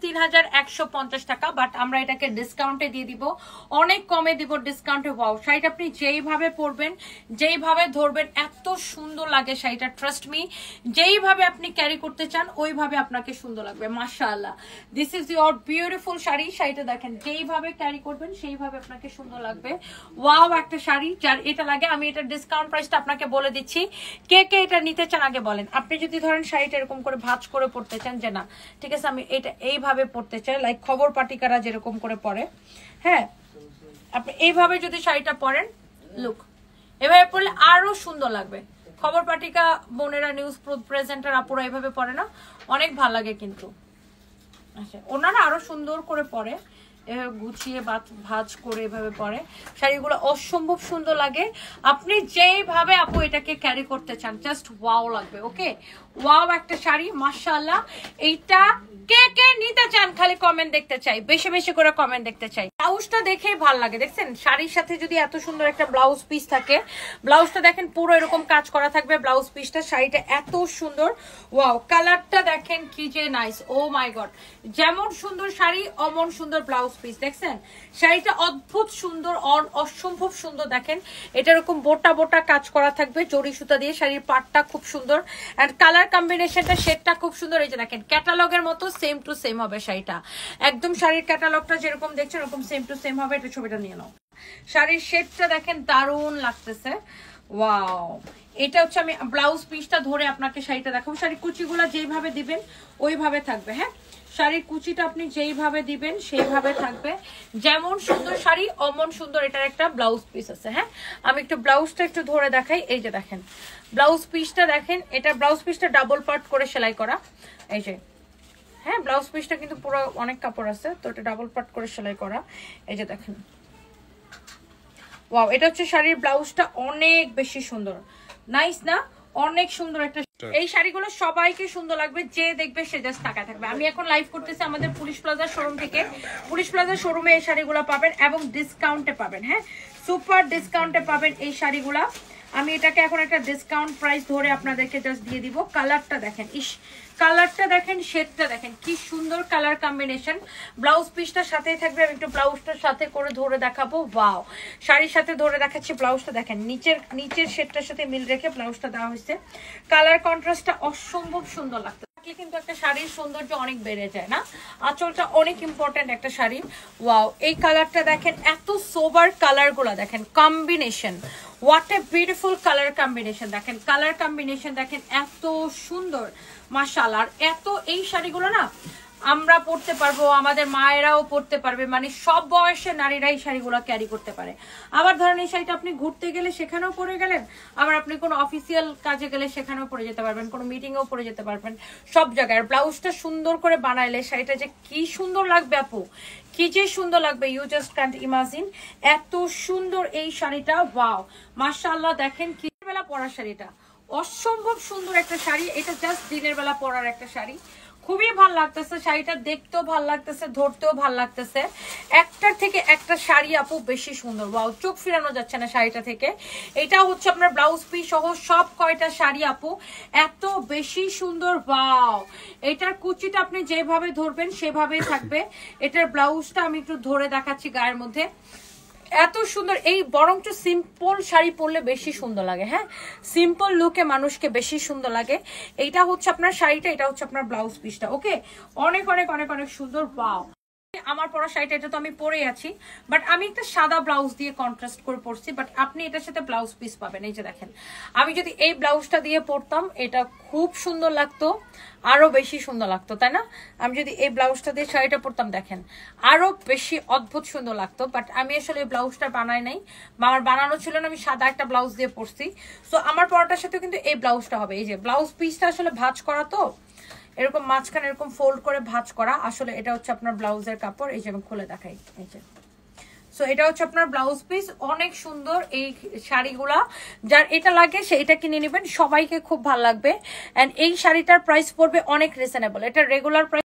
3150 টাকা, বাট আমরা এটাকে ডিসকাউন্টে দিয়ে দিব, অনেক কমে দিব ডিসকাউন্টে। ওয়াও, শাড়িটা আপনি যেইভাবে পরবেন, যেইভাবে ধরবেন এত সুন্দর লাগে শাড়িটা, ট্রাস্ট মি। যেইভাবে আপনি ক্যারি করতে চান ওইভাবে আপনাকে সুন্দর লাগবে। মাশাআল্লাহ, this is your beautiful sari. শাড়িটা দেখেন, যেইভাবে ক্যারি করবেন সেইভাবে আপনাকে সুন্দর লাগবে। ওয়াও, একটা শাড়ি যার এটা লাগে। আমি এটা ডিসকাউন্ট প্রাইসটা আপনাকে বলে দিচ্ছি, কে কে এটা নিতে চান আগে বলেন। আপনি যদি ধরেন শাড়িটা এরকম করে ভাঁজ করে পড়তে চান, যে না ঠিক আছে আমি এটা এইভাবে পড়তে চাই, লাইক খবর পাটিকারা যেরকম করে পরে, হ্যাঁ আপনি এইভাবে যদি শাড়িটা পরেন, লুক এভাবে পরলে আরো সুন্দর লাগবে। খবর পাটিকা বোনেরা, নিউজ প্রেজেন্টার আপুরা এইভাবে পরে না, অনেক ভালো লাগে কিন্তু। আচ্ছা, ওনারা আরো সুন্দর করে পরে, এভাবে গুছিয়ে ভাঁজ করে এভাবে পরে শাড়িগুলো, অসম্ভব সুন্দর লাগে। আপনি যেইভাবে আপু এটাকে ক্যারি করতে চান, জাস্ট ওয়াও লাগবে। ওকে, ওয়াও একটা শাড়ি, মাশাআল্লাহ। এইটা কে কে নিতে চান খালি কমেন্ট দেখতে চাই, বেশি বেশি করে কমেন্ট দেখতে চাই। ব্লাউজটা দেখেই ভাল লাগে, দেখছেন শাড়ির সাথে যদি এত সুন্দর একটা ব্লাউজ পিস থাকে, ব্লাউজটা দেখেন পুরো এরকম কাজ করা থাকবে ব্লাউজ পিসটা, শাড়িটা এত সুন্দর। ওয়াও, কালারটা দেখেন কি যে নাইস, ও মাই গড। যেমন সুন্দর শাড়ি অমন সুন্দর ব্লাউজ পিস, দেখছেন শাড়িটা অদ্ভুত সুন্দর, অসম্ভব সুন্দর। দেখেন এটা এরকম বোটা বোটা কাজ করা থাকবে জরি সুতা দিয়ে, শাড়ির পাটটা খুব সুন্দর, আর কালার কম্বিনেশনটা শেডটা খুব সুন্দর। এই যে দেখেন ক্যাটালগের মতো সেম টু সেম হবে শাড়িটা, একদম শাড়ির ক্যাটালগটা যেরকম দেখছেন ওরকম সেম টু সেম হবে। এটা ছবিটা নিয়ে নাও, শাড়ির শেডটা দেখেন দারুণ লাগতেছে। ওয়াও, এটা হচ্ছে আমি ব্লাউজ পিসটা ধরে আপনাকে শাড়িটা দেখাবো। শাড়ির কুচিগুলো যেইভাবে দিবেন ওইভাবে থাকবে, হ্যাঁ শাড়ির কুচিটা আপনি যেইভাবে দিবেন সেইভাবে থাকবে। যেমন সুন্দর শাড়ি অমন সুন্দর এটার একটা ব্লাউজ পিস আছে। হ্যাঁ, আমি একটু ব্লাউজটা একটু ধরে দেখাই। এই যে দেখেন ব্লাউজ পিসটা দেখেন, এটা ব্লাউজ পিসটা ডাবল পার্ট করে সেলাই করা। এই যে হ্যাঁ, ব্লাউজ পিসটা কিন্তু পুরো অনেক কাপড় আছে, তো এটা ডাবল পার্ট করে সেলাই করা। এই যে দেখেন, ওয়াও, এটা হচ্ছে শাড়ির ব্লাউজটা, অনেক বেশি সুন্দর, নাইস না? অনেক সুন্দর একটা। এই শাড়িগুলো সবাইকে সুন্দর লাগবে, যে দেখবে সে জাস্ট তাকায় থাকবে। আমি এখন লাইভ করতেছি আমাদের পুলিশ প্লাজা শোরুম থেকে। পুলিশ প্লাজা শোরুমে এই শাড়িগুলো পাবেন এবং ডিসকাউন্টে পাবেন। হ্যাঁ, সুপার ডিসকাউন্টে পাবেন এই শাড়িগুলা। আমি এটাকে এখন একটা ডিসকাউন্ট প্রাইস ধরে আপনাদেরকে জাস্ট দিয়ে দিব। কালারটা দেখেন, ইস কালারটা দেখেন, শেডটা দেখেন, কি সুন্দর কালার কম্বিনেশন। ব্লাউজ পিসটার সাথেই থাকবে, আমি একটু ব্লাউজটার সাথে করে ধরে দেখাবো। ওয়াও, শাড়ির সাথে ধরে দেখাচ্ছি। ব্লাউজটা দেখেন, নিচের শেডটার সাথে মিল রেখে ব্লাউজটা দেওয়া হয়েছে। কালার কন্ট্রাস্টটা অসম্ভব সুন্দর লাগছে, কিন্তু একটা শাড়ির সৌন্দর্য অনেক বেড়ে যায় না? আঁচলটা অনেক ইম্পর্টেন্ট একটা শাড়ি। ওয়াও, এই কালারটা দেখেন, এত সোবার কালার গুলা দেখেন, combination, what a beautiful colour combination. দেখেন কালার কম্বিনেশন দেখেন, এত সুন্দর মাশাআল্লাহ। আর এত এই শাড়িগুলো না আমরা পরতে পারবো, আমাদের মায়েরাও পরতে পারবে, মানে সব বয়সের নারীরা এই শাড়িগুলো ক্যারি করতে পারে। আবার ধরেন এই শাড়িটা আপনি ঘুরতে গেলে সেখানেও পরে গেলেন, আবার আপনি কোনো অফিসিয়াল কাজে গেলে সেখানেও পরে যেতে পারবেন, কোনো মিটিংয়েও পরে যেতে পারবেন, সব জায়গায়। ব্লাউজটা সুন্দর করে বানাইলে শাড়িটা যে কি সুন্দর লাগবে আপু, কি যে সুন্দর লাগবে, ইউ জাস্ট ক্যান্ট ইমাজিন। এত সুন্দর এই শাড়িটা, ওয়াও মাশাআল্লাহ। দেখেন কি বেলা পরার শাড়িটা, অসম্ভব সুন্দর একটা শাড়ি। এটা জাস্ট দিনের বেলা পরার একটা শাড়ি, খুবই ভাল লাগতেছে শাড়িটা, দেখতেও ভাল লাগতেছে, ধরতেও ভাল লাগতেছে। একটার থেকে একটা শাড়ি আপু বেশি সুন্দর। ওয়াও, চোখ ফিরানো যাচ্ছে না শাড়িটা থেকে। এটা হচ্ছে আপনার ব্লাউজ পিস সহ সব কয়টা শাড়ি আপু এত বেশি সুন্দর। ওয়াও, এটার কুচিটা আপনি যেভাবে ধরবেন সেভাবেই থাকবে। এটার ব্লাউজটা আমি একটু ধরে দেখাচ্ছি গায়ের মধ্যে, এত সুন্দর। এই বরঞ্চ সিম্পল শাড়ি পরলে বেশি সুন্দর লাগে। হ্যাঁ, সিম্পল লুকে মানুষকে বেশি সুন্দর লাগে। এইটা হচ্ছে আপনার শাড়িটা, এটা হচ্ছে আপনার ব্লাউজ পিসটা। ওকে, অনেক অনেক অনেক অনেক সুন্দর। ওয়াও, আমার পরা শাড়িটা এটা তো আমি পরেই আছি, বাট আমি একটা সাদা ব্লাউজ দিয়ে কন্ট্রাস্ট করে পরছি, বাট আপনি এটার সাথে ব্লাউজ পিস পাবেন। এই যে দেখেন, আমি যদি এই ব্লাউজটা দিয়ে পরতাম এটা খুব সুন্দর লাগতো, আরো বেশি সুন্দর লাগতো, তাই না? আমি যদি এই ব্লাউজটা দিয়ে শাড়িটা পরতাম দেখেন আরো বেশি অদ্ভুত সুন্দর লাগতো, বাট আমি আসলে এই ব্লাউজটা বানাই নাই, আমার বানানো ছিল না, আমি সাদা একটা ব্লাউজ দিয়ে পরছি। সো আমার পরাটার সাথে কিন্তু এই ব্লাউজটা হবে। এই যে ব্লাউজ পিসটা আসলে ভাঁজ করা, তো এরকম মাঝখানে এরকম ফোল্ড করে ভাঁজ করা। আসলে এটা হচ্ছে আপনার ব্লাউজের কাপড়। এই যে আমি খুলে দেখাই, এই যে সো এটা হচ্ছে আপনার ব্লাউজ পিস, অনেক সুন্দর এই শাড়িগুলা। যার এটা লাগে সে এটা কিনে নেবেন, সবাইকে খুব ভালো লাগবে। এন্ড এই শাড়িটার প্রাইস পড়বে অনেক রিজনেবল, এটা রেগুলার প্রাইস